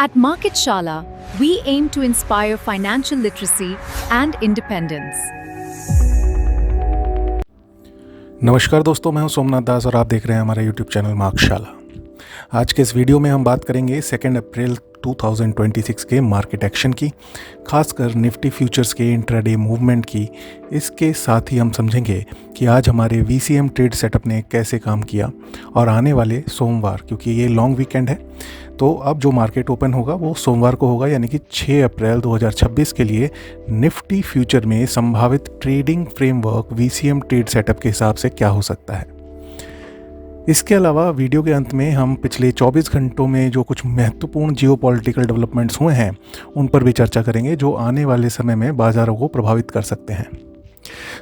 At Market Shala, we aim to inspire financial literacy and independence. नमस्कार दोस्तों, मैं हूं सोमनाथ दास और आप देख रहे हैं हमारा यूट्यूब चैनल मार्केट शाला। आज के इस वीडियो में हम बात करेंगे 2 अप्रैल 2026 के मार्केट एक्शन की, खासकर निफ्टी फ्यूचर्स के इंट्राडे मूवमेंट की। इसके साथ ही हम समझेंगे कि आज हमारे VCM ट्रेड सेटअप ने कैसे काम किया और आने वाले सोमवार, क्योंकि ये लॉन्ग वीकेंड है, तो अब जो मार्केट ओपन होगा वो सोमवार को होगा, यानी कि 6 अप्रैल 2026 के लिए निफ्टी फ्यूचर में संभावित trading framework VCM trade setup के हिसाब से क्या हो सकता है। इसके अलावा वीडियो के अंत में हम पिछले 24 घंटों में जो कुछ महत्वपूर्ण जियोपॉलिटिकल डेवलपमेंट्स हुए हैं उन पर भी चर्चा करेंगे, जो आने वाले समय में बाज़ारों को प्रभावित कर सकते हैं।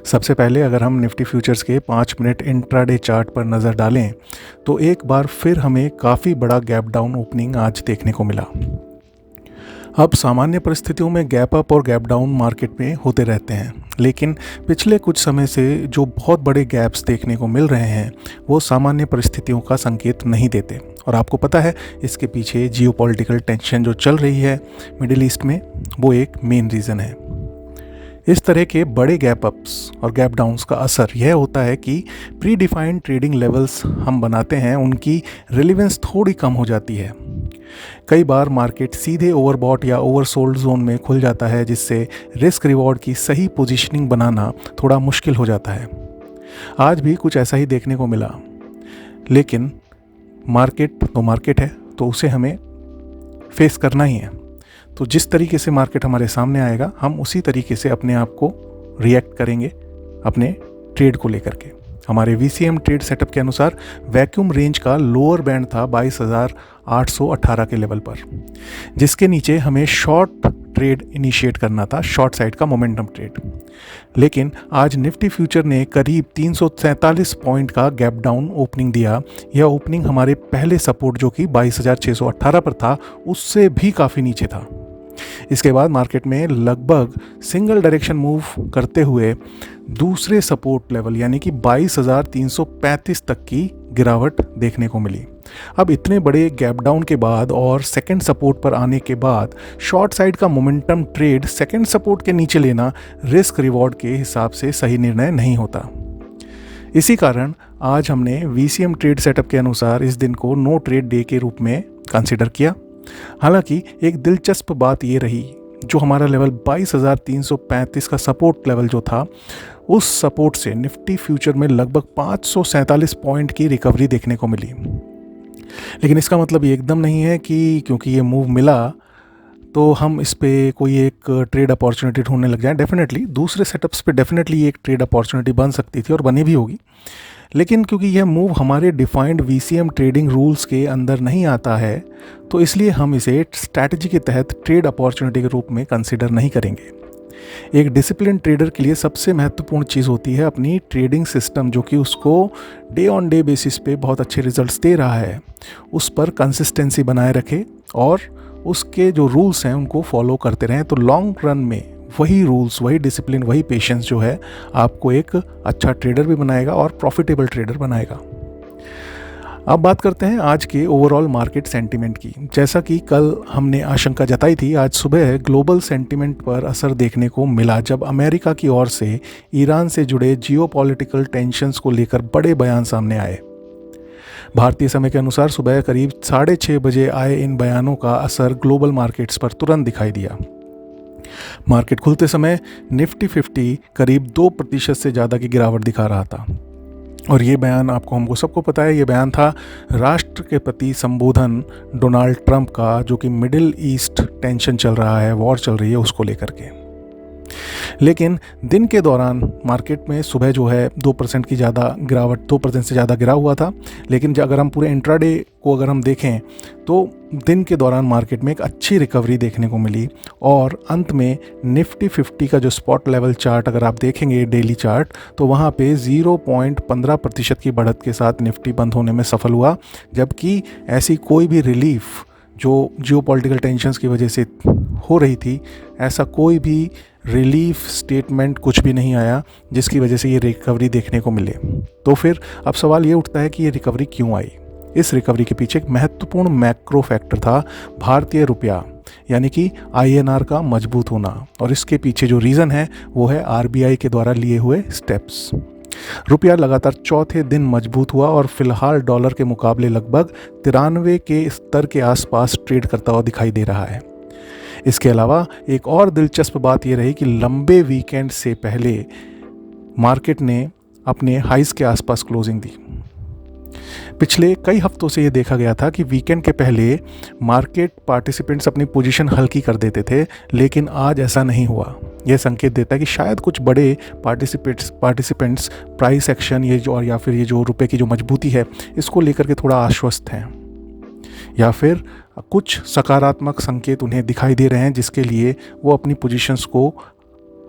सबसे पहले अगर हम निफ्टी फ्यूचर्स के 5 मिनट इंट्राडे चार्ट पर नज़र डालें तो एक बार फिर हमें काफ़ी बड़ा गैप डाउन ओपनिंग आज देखने को मिला। अब सामान्य परिस्थितियों में गैप अप और गैप डाउन मार्केट में होते रहते हैं, लेकिन पिछले कुछ समय से जो बहुत बड़े गैप्स देखने को मिल रहे हैं वो सामान्य परिस्थितियों का संकेत नहीं देते। और आपको पता है इसके पीछे जियोपॉलिटिकल टेंशन जो चल रही है मिडिल ईस्ट में, वो एक मेन रीज़न है। इस तरह के बड़े गैप अप्स और गैप डाउन्स का असर यह होता है कि प्री डिफाइंड ट्रेडिंग लेवल्स हम बनाते हैं, उनकी रिलेवेंस थोड़ी कम हो जाती है। कई बार मार्केट सीधे ओवरबॉट या ओवरसोल्ड जोन में खुल जाता है, जिससे रिस्क रिवॉर्ड की सही पोजीशनिंग बनाना थोड़ा मुश्किल हो जाता है। आज भी कुछ ऐसा ही देखने को मिला, लेकिन मार्केट तो मार्केट है, तो उसे हमें फेस करना ही है। तो जिस तरीके से मार्केट हमारे सामने आएगा हम उसी तरीके से अपने आप को रिएक्ट करेंगे अपने ट्रेड को लेकर के। हमारे VCM ट्रेड सेटअप के अनुसार वैक्यूम रेंज का लोअर बैंड था 22,818 के लेवल पर, जिसके नीचे हमें शॉर्ट ट्रेड इनिशिएट करना था, शॉर्ट साइड का मोमेंटम ट्रेड। लेकिन आज निफ्टी फ्यूचर ने करीब 347 पॉइंट का गैप डाउन ओपनिंग दिया। यह ओपनिंग हमारे पहले सपोर्ट जो कि 22,618 पर था उससे भी काफ़ी नीचे था। इसके बाद मार्केट में लगभग सिंगल डायरेक्शन मूव करते हुए दूसरे सपोर्ट लेवल यानी कि 22,335 तक की गिरावट देखने को मिली। अब इतने बड़े गैप डाउन के बाद और सेकंड सपोर्ट पर आने के बाद शॉर्ट साइड का मोमेंटम ट्रेड सेकंड सपोर्ट के नीचे लेना रिस्क रिवॉर्ड के हिसाब से सही निर्णय नहीं होता। इसी कारण आज हमने VCM ट्रेड सेटअप के अनुसार इस दिन को नो ट्रेड डे के रूप में कंसिडर किया। हालांकि एक दिलचस्प बात ये रही, जो हमारा लेवल 22,335 का सपोर्ट लेवल जो था, उस सपोर्ट से निफ्टी फ्यूचर में लगभग 547 पॉइंट की रिकवरी देखने को मिली। लेकिन इसका मतलब ये एकदम नहीं है कि क्योंकि ये मूव मिला तो हम इस पे कोई एक ट्रेड अपॉर्चुनिटी ढूंढने लग जाएं। डेफिनेटली दूसरे सेटअप्स पे डेफिनेटली एक ट्रेड अपॉर्चुनिटी बन सकती थी और बनी भी होगी, लेकिन क्योंकि यह मूव हमारे डिफाइंड VCM ट्रेडिंग रूल्स के अंदर नहीं आता है, तो इसलिए हम इसे स्ट्रैटेजी के तहत ट्रेड अपॉर्चुनिटी के रूप में कंसिडर नहीं करेंगे। एक डिसिप्लिन ट्रेडर के लिए सबसे महत्वपूर्ण चीज़ होती है अपनी ट्रेडिंग सिस्टम, जो कि उसको डे ऑन डे बेसिस पे बहुत अच्छे रिजल्ट्स दे रहा है, उस पर कंसिस्टेंसी बनाए रखे और उसके जो रूल्स हैं उनको फॉलो करते रहें। तो लॉन्ग रन में वही रूल्स, वही डिसिप्लिन, वही पेशेंस जो है आपको एक अच्छा ट्रेडर भी बनाएगा और प्रॉफिटेबल ट्रेडर बनाएगा। अब बात करते हैं आज के ओवरऑल मार्केट सेंटीमेंट की। जैसा कि कल हमने आशंका जताई थी, आज सुबह ग्लोबल सेंटीमेंट पर असर देखने को मिला जब अमेरिका की ओर से ईरान से जुड़े जियोपॉलिटिकल टेंशंस को लेकर बड़े बयान सामने आए। भारतीय समय के अनुसार सुबह करीब 6:30 बजे आए इन बयानों का असर ग्लोबल मार्केट्स पर तुरंत दिखाई दिया। मार्केट खुलते समय निफ्टी 50 करीब 2% से ज़्यादा की गिरावट दिखा रहा था। और ये बयान हमको सबको पता है, ये बयान था राष्ट्र के प्रति संबोधन डोनाल्ड ट्रंप का, जो कि मिडिल ईस्ट टेंशन चल रहा है, वॉर चल रही है, उसको लेकर के। लेकिन दिन के दौरान मार्केट में सुबह जो है 2% की ज़्यादा गिरावट, 2% से ज़्यादा गिरा हुआ था। लेकिन अगर हम पूरे इंट्राडे को अगर हम देखें तो दिन के दौरान मार्केट में एक अच्छी रिकवरी देखने को मिली और अंत में निफ्टी 50 का जो स्पॉट लेवल चार्ट अगर आप देखेंगे डेली चार्ट, तो वहाँ पे 0.15% की बढ़त के साथ निफ्टी बंद होने में सफल हुआ। जबकि ऐसी कोई भी रिलीफ जो जियोपॉलिटिकल टेंशंस की वजह से हो रही थी, ऐसा कोई भी रिलीफ स्टेटमेंट कुछ भी नहीं आया जिसकी वजह से ये रिकवरी देखने को मिले। तो फिर अब सवाल ये उठता है कि ये रिकवरी क्यों आई। इस रिकवरी के पीछे एक महत्वपूर्ण मैक्रो फैक्टर था भारतीय रुपया यानी कि INR का मजबूत होना, और इसके पीछे जो रीज़न है वो है RBI के द्वारा लिए हुए स्टेप्स। रुपया लगातार चौथे दिन मजबूत हुआ और फिलहाल डॉलर के मुकाबले लगभग 93 के स्तर के आसपास ट्रेड करता हुआ दिखाई दे रहा है। इसके अलावा एक और दिलचस्प बात यह रही कि लंबे वीकेंड से पहले मार्केट ने अपने हाइस के आसपास क्लोजिंग दी। पिछले कई हफ्तों से ये देखा गया था कि वीकेंड के पहले मार्केट पार्टिसिपेंट्स अपनी पोजीशन हल्की कर देते थे, लेकिन आज ऐसा नहीं हुआ। यह संकेत देता है कि शायद कुछ बड़े पार्टिसिपेंट्स प्राइस एक्शन या फिर ये जो रुपए की जो मजबूती है इसको लेकर के थोड़ा आश्वस्त हैं, या फिर कुछ सकारात्मक संकेत उन्हें दिखाई दे रहे हैं जिसके लिए वो अपनी पोजीशंस को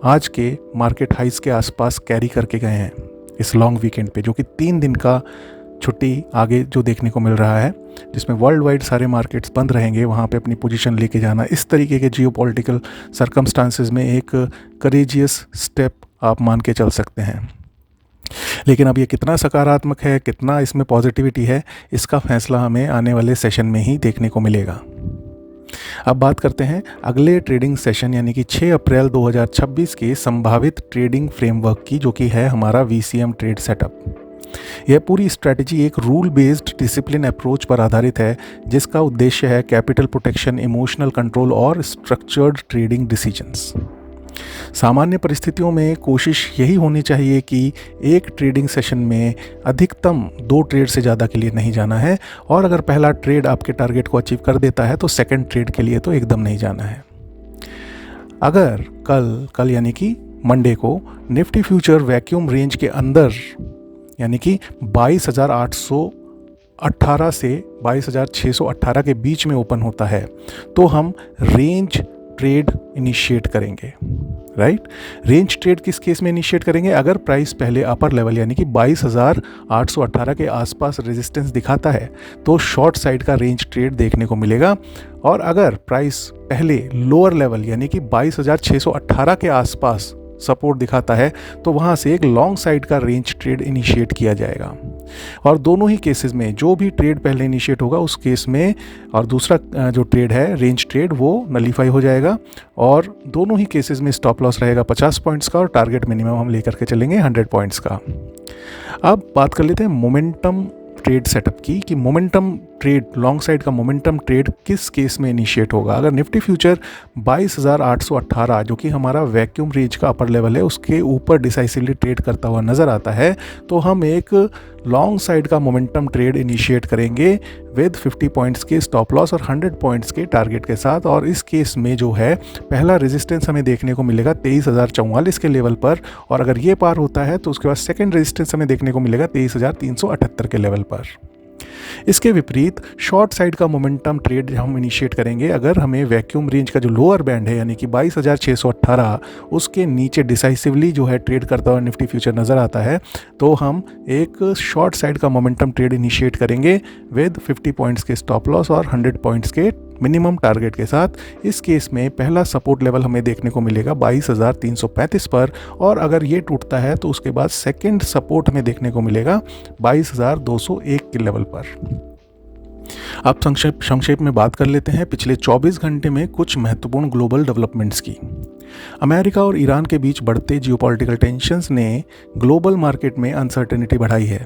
आज के मार्केट हाइस के आसपास कैरी करके गए हैं इस लॉन्ग वीकेंड पे, जो कि 3 दिन का छुट्टी आगे जो देखने को मिल रहा है, जिसमें वर्ल्ड वाइड सारे मार्केट्स बंद रहेंगे। वहाँ पे अपनी पोजीशन लेके जाना इस तरीके के जियोपॉलिटिकल सर्कमस्टांसेस में एक करेजियस स्टेप आप मान के चल सकते हैं। लेकिन अब ये कितना सकारात्मक है, कितना इसमें पॉजिटिविटी है, इसका फैसला हमें आने वाले सेशन में ही देखने को मिलेगा। अब बात करते हैं अगले ट्रेडिंग सेशन यानी कि 6 अप्रैल 2026 के संभावित ट्रेडिंग फ्रेमवर्क की, जो कि है हमारा VCM ट्रेड सेटअप। यह पूरी स्ट्रैटेजी एक रूल बेस्ड डिसिप्लिन अप्रोच पर आधारित है, जिसका उद्देश्य है कैपिटल प्रोटेक्शन, इमोशनल कंट्रोल और स्ट्रक्चर्ड ट्रेडिंग डिसीजंस। सामान्य परिस्थितियों में कोशिश यही होनी चाहिए कि एक ट्रेडिंग सेशन में अधिकतम 2 ट्रेड से ज़्यादा के लिए नहीं जाना है, और अगर पहला ट्रेड आपके टारगेट को अचीव कर देता है तो सेकंड ट्रेड के लिए तो एकदम नहीं जाना है। अगर कल यानी कि मंडे को निफ्टी फ्यूचर वैक्यूम रेंज के अंदर यानी कि 22,818 से 22,618 के बीच में ओपन होता है तो हम रेंज ट्रेड इनिशिएट करेंगे, राइट। रेंज ट्रेड किस केस में इनिशिएट करेंगे? अगर प्राइस पहले अपर लेवल यानी कि 22,818 के आसपास रेजिस्टेंस दिखाता है तो शॉर्ट साइड का रेंज ट्रेड देखने को मिलेगा, और अगर प्राइस पहले लोअर लेवल यानी कि 22,618 के आसपास सपोर्ट दिखाता है तो वहाँ से एक लॉन्ग साइड का रेंज ट्रेड इनिशिएट किया जाएगा। और दोनों ही केसेस में जो भी ट्रेड पहले इनिशिएट होगा उस केस में, और दूसरा जो ट्रेड है रेंज ट्रेड, वो नलीफाई हो जाएगा, और दोनों ही केसेस में स्टॉप लॉस रहेगा 50 पॉइंट्स का और टारगेट मिनिमम हम लेकर के चलेंगे 100 पॉइंट्स का। अब बात कर लेते हैं मोमेंटम ट्रेड सेटअप की, कि मोमेंटम ट्रेड, लॉन्ग साइड का मोमेंटम ट्रेड किस केस में इनिशिएट होगा। अगर निफ्टी फ्यूचर 22,818 जो कि हमारा वैक्यूम रेंज का अपर लेवल है उसके ऊपर डिसाइसिवली ट्रेड करता हुआ नज़र आता है तो हम एक लॉन्ग साइड का मोमेंटम ट्रेड इनिशिएट करेंगे विद 50 पॉइंट्स के स्टॉप लॉस और 100 पॉइंट्स के टारगेट के साथ। और इस केस में जो है पहला रेजिस्टेंस हमें देखने को मिलेगा 23,044 के लेवल पर, और अगर ये पार होता है तो उसके बाद सेकंड रेजिस्टेंस हमें देखने को मिलेगा 23,378 के लेवल पर। इसके विपरीत शॉर्ट साइड का मोमेंटम ट्रेड हम इनिशिएट करेंगे अगर हमें वैक्यूम रेंज का जो लोअर बैंड है यानी कि 22,618 उसके नीचे डिसाइसिवली जो है ट्रेड करता हुआ निफ्टी फ्यूचर नज़र आता है तो हम एक शॉर्ट साइड का मोमेंटम ट्रेड इनिशिएट करेंगे विद 50 पॉइंट्स के स्टॉप लॉस और 100 पॉइंट्स के मिनिमम टारगेट के साथ। इस केस में पहला सपोर्ट लेवल हमें देखने को मिलेगा 22,335 पर, और अगर ये टूटता है तो उसके बाद सेकंड सपोर्ट हमें देखने को मिलेगा 22,201 के लेवल पर। अब संक्षेप में बात कर लेते हैं पिछले 24 घंटे में कुछ महत्वपूर्ण ग्लोबल डेवलपमेंट्स की। अमेरिका और ईरान के बीच बढ़ते जियोपॉलिटिकल टेंशंस ने ग्लोबल मार्केट में अनसर्टेनिटी बढ़ाई है।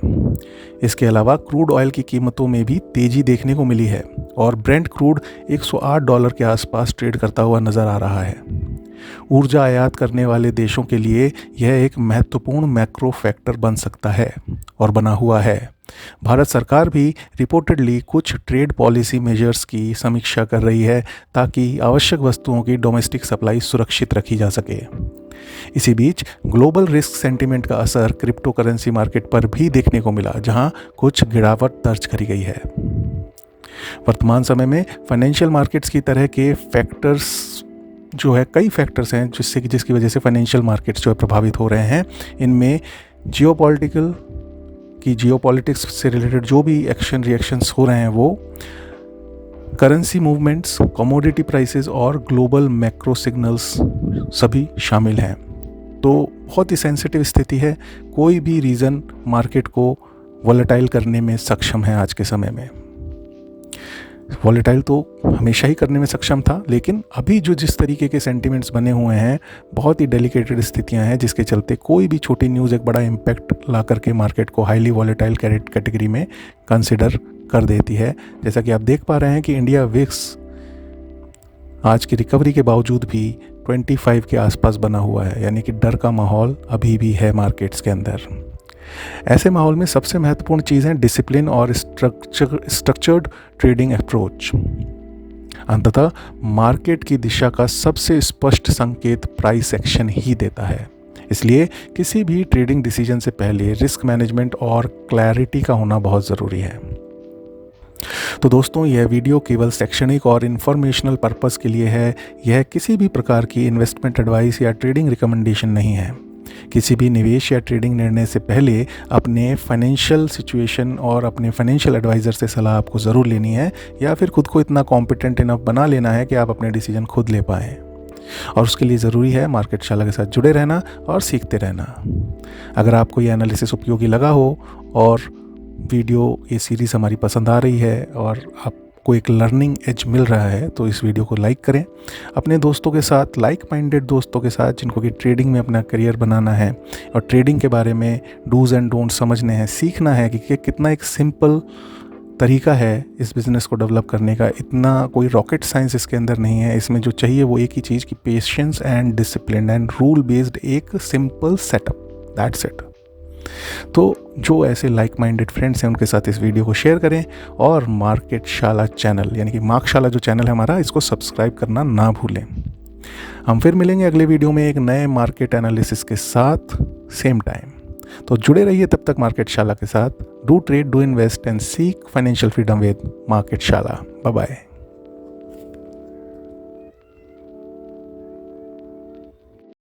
इसके अलावा क्रूड ऑयल की कीमतों में भी तेजी देखने को मिली है और ब्रेंट क्रूड $108 के आसपास ट्रेड करता हुआ नजर आ रहा है। ऊर्जा आयात करने वाले देशों के लिए यह एक महत्वपूर्ण मैक्रो फैक्टर बन सकता है और बना हुआ है। भारत सरकार भी रिपोर्टेडली कुछ ट्रेड पॉलिसी मेजर्स की समीक्षा कर रही है ताकि आवश्यक वस्तुओं की डोमेस्टिक सप्लाई सुरक्षित रखी जा सके। इसी बीच ग्लोबल रिस्क सेंटिमेंट का असर क्रिप्टो करेंसी मार्केट पर भी देखने को मिला, जहां कुछ गिरावट दर्ज करी गई है। वर्तमान समय में फाइनेंशियल मार्केट्स की तरह के फैक्टर्स जो है, कई फैक्टर्स हैं जिसकी वजह से फाइनेंशियल मार्केट्स जो है प्रभावित हो रहे हैं। इनमें जियोपॉलिटिक्स से रिलेटेड जो भी एक्शन रिएक्शंस हो रहे हैं वो करेंसी मूवमेंट्स, कमोडिटी प्राइसेस और ग्लोबल मैक्रो सिग्नल्स सभी शामिल हैं। तो बहुत ही सेंसिटिव स्थिति है। कोई भी रीज़न मार्केट को वॉलेटाइल करने में सक्षम है आज के समय में। वॉलेटाइल तो हमेशा ही करने में सक्षम था, लेकिन अभी जो जिस तरीके के सेंटिमेंट्स बने हुए हैं, बहुत ही डेलिकेटेड स्थितियां हैं, जिसके चलते कोई भी छोटी न्यूज़ एक बड़ा इम्पैक्ट ला करके मार्केट को हाईली वॉलेटाइल कैटेगरी में कंसिडर कर देती है। जैसा कि आप देख पा रहे हैं कि इंडिया विक्स आज की रिकवरी के बावजूद भी 25 के आसपास बना हुआ है, यानी कि डर का माहौल अभी भी है मार्केट्स के अंदर। ऐसे माहौल में सबसे महत्वपूर्ण चीज़ है डिसिप्लिन और स्ट्रक्चर्ड ट्रेडिंग अप्रोच। अंततः मार्केट की दिशा का सबसे स्पष्ट संकेत प्राइस एक्शन ही देता है। इसलिए किसी भी ट्रेडिंग डिसीजन से पहले रिस्क मैनेजमेंट और क्लैरिटी का होना बहुत ज़रूरी है। तो दोस्तों, यह वीडियो केवल शैक्षणिक और इन्फॉर्मेशनल पर्पस के लिए है। यह किसी भी प्रकार की इन्वेस्टमेंट एडवाइस या ट्रेडिंग रिकमेंडेशन नहीं है। किसी भी निवेश या ट्रेडिंग निर्णय से पहले अपने फाइनेंशियल सिचुएशन और अपने फाइनेंशियल एडवाइज़र से सलाह आपको ज़रूर लेनी है, या फिर खुद को इतना कॉम्पिटेंट इनफ बना लेना है कि आप अपने डिसीजन खुद ले पाएँ। और उसके लिए ज़रूरी है मार्केट शाला के साथ जुड़े रहना और सीखते रहना। अगर आपको ये एनालिसिस उपयोगी लगा हो और वीडियो ये सीरीज़ हमारी पसंद आ रही है और आपको एक लर्निंग एज मिल रहा है, तो इस वीडियो को लाइक करें। अपने दोस्तों के साथ, लाइक माइंडेड दोस्तों के साथ, जिनको कि ट्रेडिंग में अपना करियर बनाना है और ट्रेडिंग के बारे में डूज़ एंड डोंट समझने हैं, सीखना है कि कितना एक सिंपल तरीका है इस बिज़नेस को डेवलप करने का। इतना कोई रॉकेट साइंस इसके अंदर नहीं है। इसमें जो चाहिए वो एक ही चीज़ कि patience and discipline and rule based एक सिंपल सेटअप, दैट्स इट। तो जो ऐसे लाइक माइंडेड फ्रेंड्स हैं उनके साथ इस वीडियो को शेयर करें, और मार्केट शाला चैनल यानी कि मार्क शाला जो चैनल है हमारा, इसको सब्सक्राइब करना ना भूलें। हम फिर मिलेंगे अगले वीडियो में एक नए मार्केट एनालिसिस के साथ, सेम टाइम। तो जुड़े रहिए तब तक मार्केट शाला के साथ। Do trade, do invest and seek financial freedom with market Shala. Bye bye.